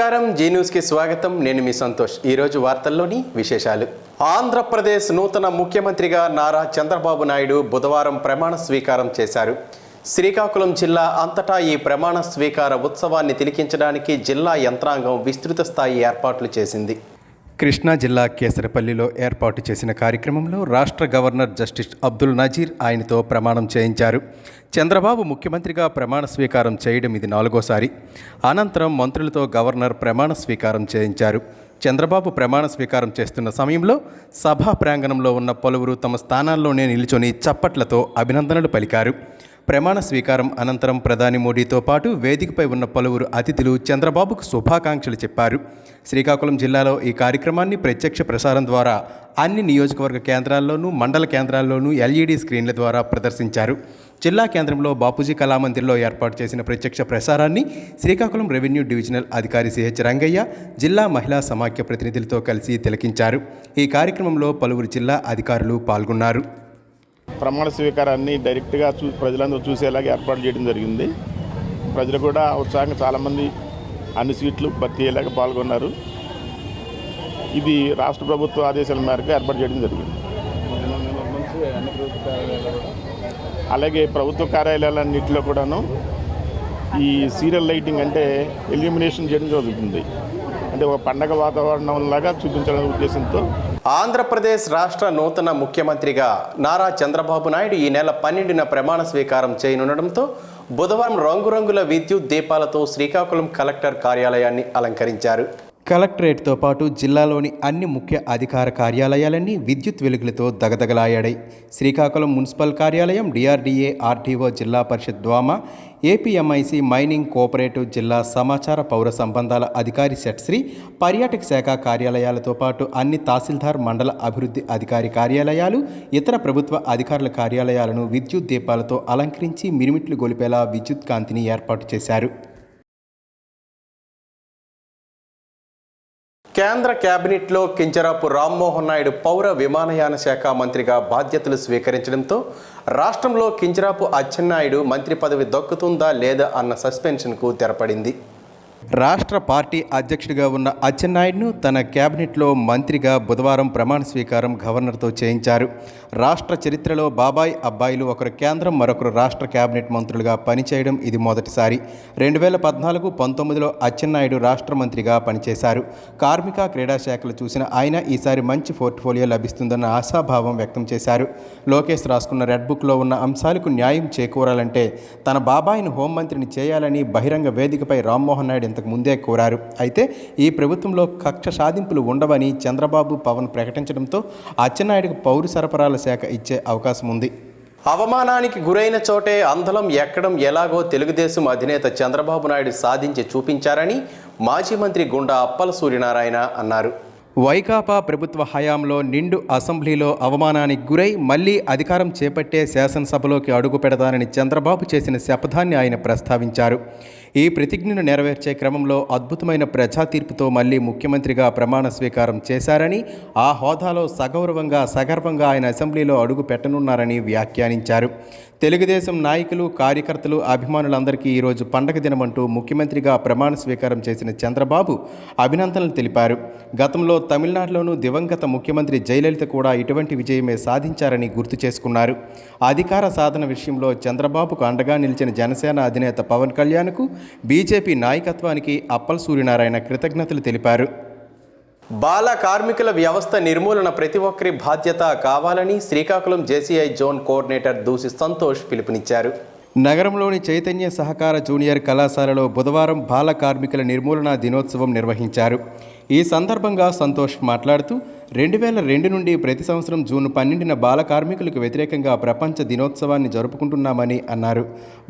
నమస్కారం, జీ న్యూస్కి స్వాగతం. నేను మీ సంతోష్. ఈరోజు వార్తల్లోని విశేషాలు. ఆంధ్రప్రదేశ్ నూతన ముఖ్యమంత్రిగా నారా చంద్రబాబు నాయుడు బుధవారం ప్రమాణ స్వీకారం చేశారు. శ్రీకాకుళం జిల్లా అంతటా ఈ ప్రమాణ స్వీకార ఉత్సవాన్ని తిలకించడానికి జిల్లా యంత్రాంగం విస్తృత స్థాయి ఏర్పాట్లు చేసింది. కృష్ణా జిల్లా కేసరపల్లిలో ఏర్పాటు చేసిన కార్యక్రమంలో రాష్ట్ర గవర్నర్ జస్టిస్ అబ్దుల్ నజీర్ ఆయనతో ప్రమాణం చేయించారు. చంద్రబాబు ముఖ్యమంత్రిగా ప్రమాణ స్వీకారం చేయడం ఇది 4వసారి. అనంతరం మంత్రులతో గవర్నర్ ప్రమాణ స్వీకారం చేయించారు. చంద్రబాబు ప్రమాణ స్వీకారం చేస్తున్న సమయంలో సభా ప్రాంగణంలో ఉన్న పలువురు తమ స్థానాల్లోనే నిల్చొని చప్పట్లతో అభినందనలు పలికారు. ప్రమాణ స్వీకారం అనంతరం ప్రధాని మోడీతో పాటు వేదికపై ఉన్న పలువురు అతిథులు చంద్రబాబుకు శుభాకాంక్షలు చెప్పారు. శ్రీకాకుళం జిల్లాలో ఈ కార్యక్రమాన్ని ప్రత్యక్ష ప్రసారం ద్వారా అన్ని నియోజకవర్గ కేంద్రాల్లోనూ మండల కేంద్రాల్లోనూ ఎల్ఈడి స్క్రీన్ల ద్వారా ప్రదర్శించారు. జిల్లా కేంద్రంలో బాపూజీ కళామందిర్లో ఏర్పాటు చేసిన ప్రత్యక్ష ప్రసారాన్ని శ్రీకాకుళం రెవెన్యూ డివిజనల్ అధికారి సిహెచ్ రంగయ్య జిల్లా మహిళా సమాఖ్య ప్రతినిధులతో కలిసి తిలకించారు. ఈ కార్యక్రమంలో పలువురు జిల్లా అధికారులు పాల్గొన్నారు. ప్రమాణ స్వీకారాన్ని డైరెక్ట్గా ప్రజలందరూ చూసేలాగా ఏర్పాటు చేయడం జరిగింది. ప్రజలు కూడా ఉత్సాహంగా చాలామంది అన్ని సీట్లు భర్తీ అయ్యేలాగా పాల్గొన్నారు. ఇది రాష్ట్ర ప్రభుత్వ ఆదేశాల మేరకు ఏర్పాటు చేయడం జరిగింది. అలాగే ప్రభుత్వ కార్యాలయాలన్నింటిలో కూడాను ఈ సీరియల్ లైటింగ్ అంటే ఇల్యూమినేషన్ చేయడం జరుగుతుంది. అంటే ఒక పండగ వాతావరణంలాగా చూపించాలనే ఉద్దేశంతో ఆంధ్రప్రదేశ్ రాష్ట్ర నూతన ముఖ్యమంత్రిగా నారా చంద్రబాబు నాయుడు ఈ నెల 12న ప్రమాణ స్వీకారం చేయనుండడంతో బుధవారం రంగురంగుల విద్యుత్ దీపాలతో శ్రీకాకుళం కలెక్టర్ కార్యాలయాన్ని అలంకరించారు. కలెక్టరేట్తో పాటు జిల్లాలోని అన్ని ముఖ్య అధికార కార్యాలయాలన్నీ విద్యుత్ వెలుగులతో దగదగలాడాయి. శ్రీకాకుళం మున్సిపల్ కార్యాలయం, డిఆర్డీఏ, ఆర్టీఓ, జిల్లా పరిషత్ ద్వామ, ఏపీఎంఐసి, మైనింగ్ కోఆపరేటివ్, జిల్లా సమాచార పౌర సంబంధాల అధికారి సెట్శ్రీ, పర్యాటక శాఖ కార్యాలయాలతో పాటు అన్ని తహసీల్దార్, మండల అభివృద్ధి అధికారి కార్యాలయాలు, ఇతర ప్రభుత్వ అధికారుల కార్యాలయాలను విద్యుత్ దీపాలతో అలంకరించి మిరుమిట్లు గొలిపేలా విద్యుత్ కాంతిని ఏర్పాటు చేశారు. కేంద్ర కేబినెట్లో కింజరాపు రామ్మోహన్ నాయుడు పౌర విమానయాన శాఖ మంత్రిగా బాధ్యతలు స్వీకరించడంతో రాష్ట్రంలో కింజరాపు అచ్చెన్నాయుడు మంత్రి పదవి దక్కుతుందా లేదా అన్న సస్పెన్షన్కు తెరపడింది. రాష్ట్ర పార్టీ అధ్యక్షుడిగా ఉన్న అచ్చెన్నాయుడును తన కేబినెట్లో మంత్రిగా బుధవారం ప్రమాణ స్వీకారం గవర్నర్తో చేయించారు. రాష్ట్ర చరిత్రలో బాబాయ్ అబ్బాయిలు ఒకరు కేంద్రం, మరొకరు రాష్ట్ర కేబినెట్ మంత్రులుగా పనిచేయడం ఇది మొదటిసారి. 2014-19లో అచ్చెన్నాయుడు రాష్ట్ర మంత్రిగా పనిచేశారు. కార్మిక, క్రీడా శాఖలు చూసిన ఆయన ఈసారి మంచి పోర్ట్ఫోలియో లభిస్తుందన్న ఆశాభావం వ్యక్తం చేశారు. లోకేష్ రాసుకున్న రెడ్ బుక్లో ఉన్న అంశాలకు న్యాయం చేకూరాలంటే తన బాబాయిని హోంమంత్రిని చేయాలని బహిరంగ వేదికపై రామ్మోహన్ నాయుడు ఇంతకు ముందే కోరారు. అయితే ఈ ప్రభుత్వంలో కక్ష సాధింపులు ఉండవని చంద్రబాబు, పవన్ ప్రకటించడంతో అచ్చెన్నాయుడుకు పౌర సరఫరాల శాఖ ఇచ్చే అవకాశం ఉంది. అవమానానికి గురైన చోటే అందలం ఎక్కడం ఎలాగో తెలుగుదేశం అధినేత చంద్రబాబు నాయుడు సాధించి చూపించారని మాజీ మంత్రి గుండా అప్పల సూర్యనారాయణ అన్నారు. వైకాపా ప్రభుత్వ హయాంలో నిండు అసెంబ్లీలో అవమానానికి గురై మళ్లీ అధికారం చేపట్టే శాసనసభలోకి అడుగు పెడతానని చంద్రబాబు చేసిన శపథాన్ని ఆయన ప్రస్తావించారు. ఈ ప్రతిజ్ఞను నెరవేర్చే క్రమంలో అద్భుతమైన ప్రజా తీర్పుతో మళ్లీ ముఖ్యమంత్రిగా ప్రమాణ స్వీకారం చేశారని, ఆ హోదాలో సగర్వంగా ఆయన అసెంబ్లీలో అడుగు పెట్టనున్నారని వ్యాఖ్యానించారు. తెలుగుదేశం నాయకులు, కార్యకర్తలు, అభిమానులందరికీ ఈరోజు పండగ దినమంటూ ముఖ్యమంత్రిగా ప్రమాణ స్వీకారం చేసిన చంద్రబాబు అభినందనలు తెలిపారు. గతంలో తమిళనాడులోనూ దివంగత ముఖ్యమంత్రి జయలలిత కూడా ఇటువంటి విజయమే సాధించారని గుర్తు చేసుకున్నారు. అధికార సాధన విషయంలో చంద్రబాబుకు అండగా నిలిచిన జనసేన అధినేత పవన్ కళ్యాణ్కు, బీజేపీ నాయకత్వానికి అప్పల సూర్యనారాయణ కృతజ్ఞతలు తెలిపారు. బాల కార్మికుల వ్యవస్థ నిర్మూలన ప్రతి ఒక్కరి బాధ్యత కావాలని Srikakulam JCI zone coordinator Doosi Santosh పిలుపునిచ్చారు. నగరంలోని చైతన్య సహకార జూనియర్ కళాశాలలో బుధవారం బాల కార్మికుల నిర్మూలన దినోత్సవం నిర్వహించారు. ఈ సందర్భంగా సంతోష్ మాట్లాడుతూ 2002 నుండి ప్రతి సంవత్సరం జూన్ 12న బాల కార్మికులకు వ్యతిరేకంగా ప్రపంచ దినోత్సవాన్ని జరుపుకుంటున్నామని అన్నారు.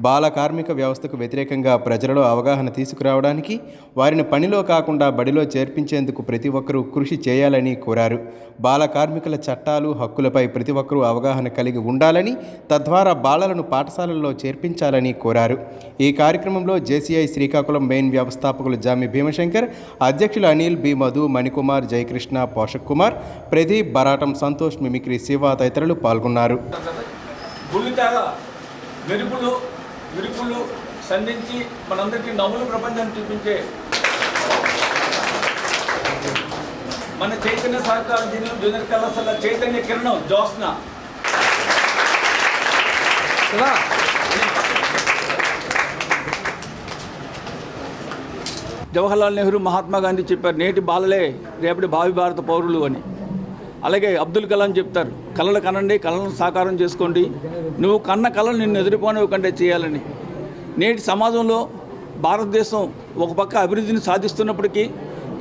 బాల కార్మిక వ్యవస్థకు వ్యతిరేకంగా ప్రజలలో అవగాహన తీసుకురావడానికి, వారిని పనిలో కాకుండా బడిలో చేర్పించేందుకు ప్రతి ఒక్కరూ కృషి చేయాలని కోరారు. బాల కార్మికుల చట్టాలు, హక్కులపై ప్రతి ఒక్కరూ అవగాహన కలిగి ఉండాలని, తద్వారా బాలలను పాఠశాలల్లో చేర్పించాలని కోరారు. ఈ కార్యక్రమంలో జేసీఐ శ్రీకాకుళం మెయిన్ వ్యవస్థాపకులు జామి భీమశంకర్, అధ్యక్షులు అనిల్, బి మధు, మణికుమార్, జయకృష్ణ, పోషక్ కుమార్, ప్రదీప్, బరాటం సంతోష్, మిమిక్రీ శివ తదితరులు పాల్గొన్నారు. విరుపులు సంధించి మనందరికీ నవ్వులు ప్రపంచాన్ని చూపించే మన చైతన్య సహకార జూనియర్ కళాశాల చైతన్య కిరణం జ్యోత్స్న. జవహర్లాల్ నెహ్రూ మహాత్మా గాంధీ చెప్పారు, నేటి బాలలే రేపటి భావి భారత పౌరులు అని. అలాగే అబ్దుల్ కలాం చెప్తారు, కళలు కనండి, కళలను సాకారం చేసుకోండి, నువ్వు కన్న కళలు నిన్ను ఎదుర్కొనివ్వకంటే చేయాలని. నేటి సమాజంలో భారతదేశం ఒక పక్క అభివృద్ధిని సాధిస్తున్నప్పటికీ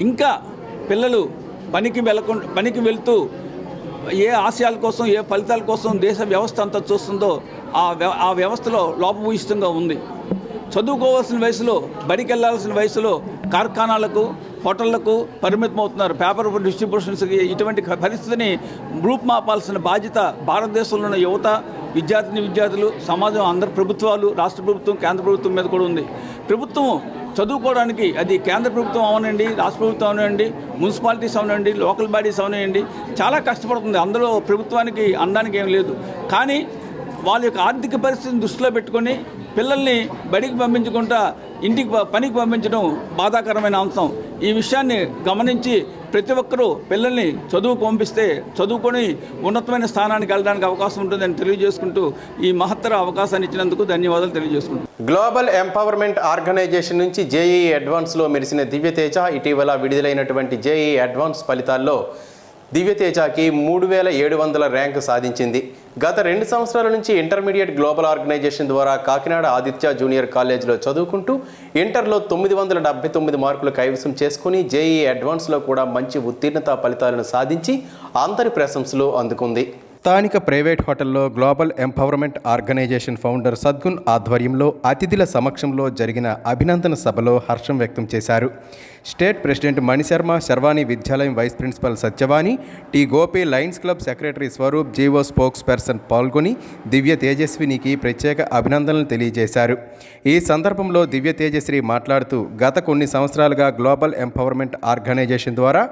ఇంకా పిల్లలు పనికి వెళ్తూ ఏ ఆశయాల కోసం, ఏ ఫలితాల కోసం దేశ వ్యవస్థ అంతా చూస్తుందో ఆ వ్యవస్థలో లోపభూయిష్టంగా ఉంది. చదువుకోవాల్సిన వయసులో, బడికి వెళ్ళాల్సిన వయసులో కార్ఖానాలకు, హోటళ్లకు పరిమితం అవుతున్నారు. పేపర్ డిస్ట్రిబ్యూషన్స్కి ఇటువంటి పరిస్థితిని రూపుమాపాల్సిన బాధ్యత భారతదేశంలో ఉన్న యువత, విద్యార్థులు, సమాజం, అందరు ప్రభుత్వాలు, రాష్ట్ర ప్రభుత్వం, కేంద్ర ప్రభుత్వం మీద కూడా ఉంది. ప్రభుత్వం చదువుకోవడానికి, అది కేంద్ర ప్రభుత్వం అవనండి, రాష్ట్ర ప్రభుత్వం అవనండి, మున్సిపాలిటీస్ అవనండి, లోకల్ బాడీస్ అవనండి, చాలా కష్టపడుతుంది. అందులో ప్రభుత్వానికి అనడానికి ఏం లేదు. కానీ వాళ్ళ యొక్క ఆర్థిక పరిస్థితిని దృష్టిలో పెట్టుకొని పిల్లల్ని బడికి పంపించకుండా ఇంటికి పనికి పంపించడం బాధాకరమైన అంశం. ఈ విషయాన్ని గమనించి ప్రతి ఒక్కరూ పిల్లల్ని చదువుకు పంపిస్తే చదువుకొని ఉన్నతమైన స్థానానికి వెళ్ళడానికి అవకాశం ఉంటుందని తెలియజేసుకుంటూ ఈ మహత్తర అవకాశాన్ని ఇచ్చినందుకు ధన్యవాదాలు తెలియజేసుకుంటాం. గ్లోబల్ ఎంపవర్మెంట్ ఆర్గనైజేషన్ నుంచి జేఈఈ అడ్వాన్స్లో మెరిసిన దివ్యతేజ ఇటీవల విడుదలైనటువంటి జేఈఈ అడ్వాన్స్ ఫలితాల్లో దివ్యతేజకి 3700 ర్యాంకు సాధించింది. గత 2 సంవత్సరాల నుంచి ఇంటర్మీడియట్ గ్లోబల్ ఆర్గనైజేషన్ ద్వారా కాకినాడ ఆదిత్య జూనియర్ కాలేజీలో చదువుకుంటూ ఇంటర్లో 979 మార్కులు కైవసం చేసుకుని జేఈఈ అడ్వాన్స్లో కూడా మంచి ఉత్తీర్ణత ఫలితాలను సాధించి అందరి ప్రశంసలు అందుకుంది. స్థానిక ప్రైవేట్ హోటల్లో గ్లోబల్ ఎంపవర్మెంట్ ఆర్గనైజేషన్ ఫౌండర్ సద్గున్ ఆధ్వర్యంలో అతిథుల సమక్షంలో జరిగిన అభినందన సభలో హర్షం వ్యక్తం చేశారు. State president Mani Sharma, Sharvani Vidyalayam vice principal Satyavani, T Gopi, Lions club secretary Swaroop, జీవో స్పోక్స్ పర్సన్ పాల్గొని దివ్య తేజస్వినికి ప్రత్యేక అభినందనలు తెలియజేశారు. ఈ సందర్భంలో దివ్య తేజశ్రీ మాట్లాడుతూ గత కొన్ని సంవత్సరాలుగా గ్లోబల్ ఎంపవర్మెంట్ ఆర్గనైజేషన్ ద్వారా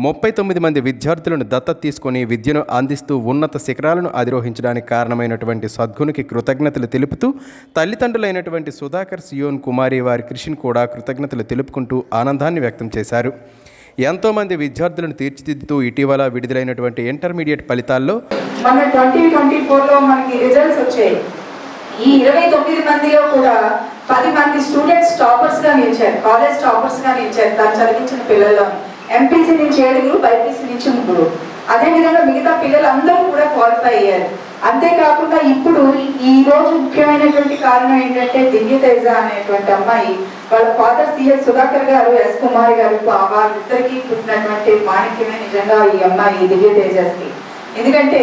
39 మంది విద్యార్థులను దత్తత తీసుకొని విద్యను అందిస్తూ ఉన్నత శిఖరాలను అధిరోహించడానికి కారణమైనటువంటి సద్గునికి కృతజ్ఞతలు తెలుపుతూ తల్లిదండ్రులైనటువంటి సుధాకర్, సియోన్ కుమారి వారి కృషిని కూడా కృతజ్ఞతలు తెలుపుకుంటూ ఆనందాన్ని వ్యక్తం చేశారు. ఎంతోమంది విద్యార్థులను తీర్చిదిద్దుతూ ఇటీవల విడుదలైనటువంటి ఇంటర్మీడియట్ ఫలితాల్లో మన 2024లో మనకి రిజల్ట్స్ వచ్చాయి. ఈ 29 మందిలో కూడా 10 మంది స్టూడెంట్స్ టాపర్స్గా నిలిచారు, కాలేజ్ టాపర్స్గా నిలిచారు. తను చదివించిన పిల్లల్లో ఎంపీసీ నుంచి 7, బైపీసీ నుంచి 3. అదేవిధంగా మిగతా పిల్లలందరూ కూడా క్వాలిఫై అయ్యారు. అంతేకాకుండా ఇప్పుడు ఈ రోజు ముఖ్యమైనటువంటి కారణం ఏంటంటే దివ్యతేజ అనేటువంటి అమ్మాయి వాళ్ళ ఫాదర్ సిఎస్ సుధాకర్ గారు, ఎస్ కుమారి గారు, వాళ్ళిద్దరికీ పుట్టినటువంటి మాణిక్యమే నిజంగా ఈ అమ్మాయి దివ్యతేజస్కి. ఎందుకంటే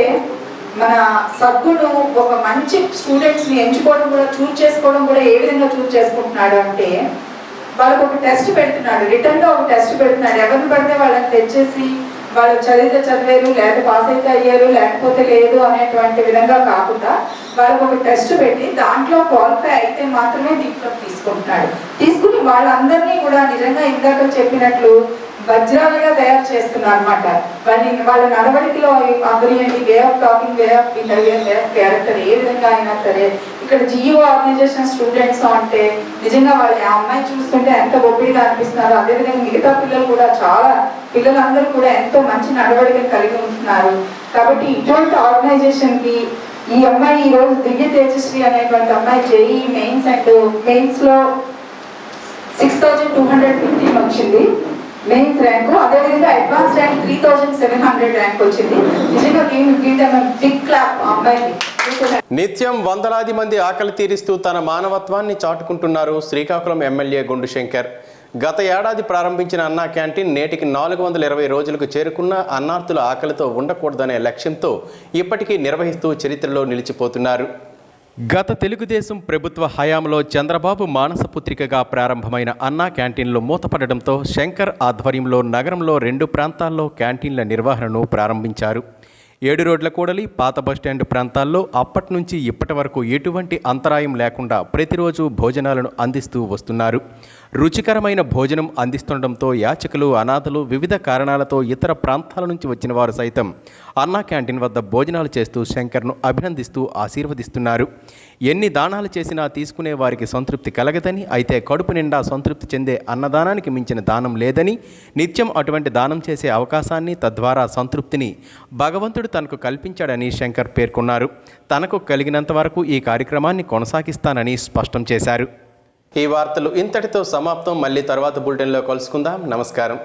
మన సద్గును ఒక మంచి స్టూడెంట్స్ని ఎంచుకోవడం కూడా, చూజ్ చేసుకోవడం కూడా ఏ విధంగా చూజ్ చేసుకుంటున్నాడు అంటే వాళ్ళకు ఒక టెస్ట్ పెడుతున్నాడు, రిటర్న్గా ఒక టెస్ట్ పెడుతున్నాడు. ఎవరిని పడితే వాళ్ళని తెచ్చేసి వాళ్ళు చదివితే చదివారు, లేకపోతే పాస్ అయితే అయ్యారు, లేకపోతే లేదు అనేటువంటి విధంగా కాకుండా వాళ్ళకు ఒక టెస్ట్ పెట్టి దాంట్లో క్వాలిఫై అయితే మాత్రమే దీంట్లో తీసుకుని వాళ్ళందరినీ కూడా నిజంగా ఇందాక చెప్పినట్లు వజ్రాలుగా తయారు చేస్తున్నారు అనమాట. వాళ్ళ నడవడికలో అగ్రియండి, way of talking, way of behaviour, way of character ఏ విధంగా అయినా సరే ఇక్కడ జియో ఆర్గనైజేషన్ స్టూడెంట్స్ అంటే నిజంగా వాళ్ళ అమ్మాయి చూస్తుంటే ఎంత ఒప్పిడిగా అనిపిస్తున్నారు. అదేవిధంగా మిగతా పిల్లలు కూడా పిల్లలందరూ కూడా ఎంతో మంచి నడవడికను కలిగి ఉంటున్నారు. కాబట్టి ఇటువంటి ఆర్గనైజేషన్కి ఈ అమ్మాయి ఈ రోజు దివ్య తేజశ్రీ అనేటువంటి అమ్మాయి జేఈ మెయిన్స్లో 6215 వచ్చింది మెయిన్స్ ర్యాంకు. అదేవిధంగా అడ్వాన్స్ ర్యాంక్ 3700 ర్యాంక్ వచ్చింది. నిజంగా బిగ్ క్లాప్ అమ్మాయికి. నిత్యం వందలాది మంది ఆకలి తీరుస్తూ తన మానవత్వాన్ని చాటుకుంటున్నారు శ్రీకాకుళం ఎమ్మెల్యే గుండు శంకర్. గత ఏడాది ప్రారంభించిన అన్నా క్యాంటీన్ నేటికి 420 రోజులకు చేరుకున్న అన్నార్థుల ఆకలితో ఉండకూడదనే లక్ష్యంతో ఇప్పటికీ నిర్వహిస్తూ చరిత్రలో నిలిచిపోతున్నారు. గత తెలుగుదేశం ప్రభుత్వ హయాంలో చంద్రబాబు మానసపుత్రికగా ప్రారంభమైన అన్నా క్యాంటీన్లు మూతపడడంతో శంకర్ ఆధ్వర్యంలో నగరంలో 2 ప్రాంతాల్లో క్యాంటీన్ల నిర్వహణను ప్రారంభించారు. 7 రోడ్ల కూడలి పాత బస్టాండ్ ప్రాంతాల్లో అప్పటి నుంచి ఇప్పటి వరకు ఎటువంటి అంతరాయం లేకుండా ప్రతిరోజు భోజనాలను అందిస్తూ వస్తున్నారు. రుచికరమైన భోజనం అందిస్తుండటంతో యాచకులు, అనాథలు, వివిధ కారణాలతో ఇతర ప్రాంతాల నుంచి వచ్చిన వారు సైతం అన్నా క్యాంటీన్ వద్ద భోజనాలు చేస్తూ శంకర్ను అభినందిస్తూ ఆశీర్వదిస్తున్నారు. ఎన్ని దానాలు చేసినా తీసుకునే వారికి సంతృప్తి కలగదని, అయితే కడుపు నిండా సంతృప్తి చెందే అన్నదానానికి మించిన దానం లేదని, నిత్యం అటువంటి దానం చేసే అవకాశాన్ని, తద్వారా సంతృప్తిని భగవంతుడు తనకు కల్పించాడని శంకర్ పేర్కొన్నారు. తనకు కలిగినంత వరకు ఈ కార్యక్రమాన్ని కొనసాగిస్తానని స్పష్టం చేశారు. ఈ వార్తలు ఇంతటితో సమాప్తం. మళ్ళీ తర్వాత బులెటిన్లో కలుసుకుందాం. నమస్కారం.